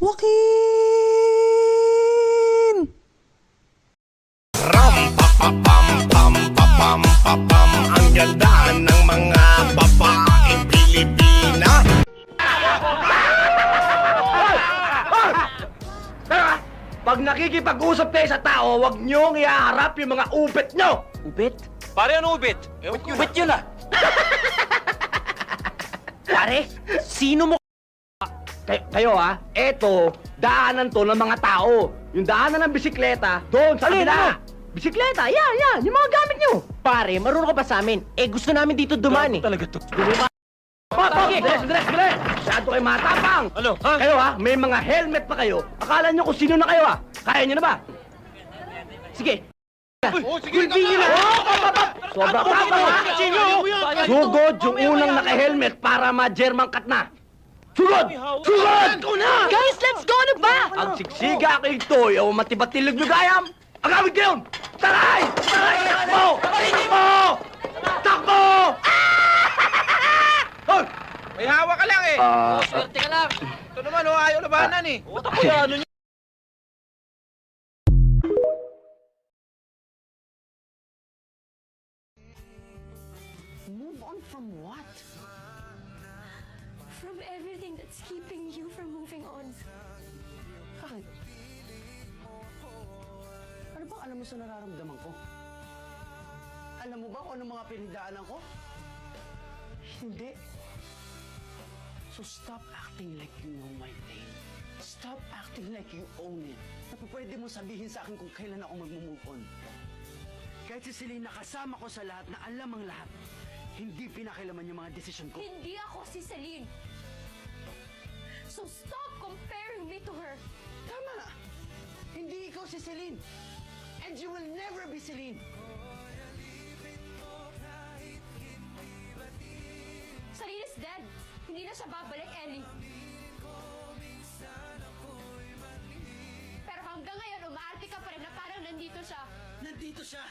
Joaquin! Ram pa pa pam pam pa pam pa pam. Ang ganda ng mga babaeng Pilipina. Pag nakikipag-usap kayo sa tao, huwag niyong ihaharap yung mga upit nyo! Ubit? Pare, ano ubit? Ubit yun ah! Pare, sino mo? Kayo eto, daanan to ng mga tao. Yung daanan ng bisikleta, doon sa kabila. Bisikleta, yan, yung mga gamit nyo. Pare, marunong ka ba sa amin? Eh, gusto namin dito dumaan eh. Talaga to. Sandali. Masyado kayo matapang. Ano, ha? Kayo may mga helmet pa kayo. Akala nyo kung sino na kayo Kaya nyo na ba? Sige. Oh, sige, Sobrang tapang Sugod yung unang naka-helmet para ma-German cut na. Sugod! Guys, let's go na ba? Ang siksiga kay Toy o matibatilog nyo gayam! Agawid kayo! Taray! Takbo! Takbo! Hoy! May hawak ka lang eh. Swerte ka lang. Ito naman, ayaw labanan eh. Ba't ako yan? Ano niya? Move on from what? From everything that's keeping you from moving on. Bakit? Ano bang alam mo sa nararamdaman ko? Alam mo ba kung anong mga pinagdaanan ko? Hindi. So stop acting like you know my pain. Stop acting like you own it. Na pwede mo sabihin sa akin kung kailan ako mag-move on. Kahit si Celine nakasama ko sa lahat na alam ang lahat, hindi pinakilaman yung mga desisyon ko. Hindi ako si Celine. So stop comparing me to her. Tama! Hindi ikaw si Celine. And you will never be Celine. Celine is dead. Hindi na siya babalik, Ellie. Pero hanggang ngayon, umaarte ka pa rin na parang nandito siya. Nandito siya.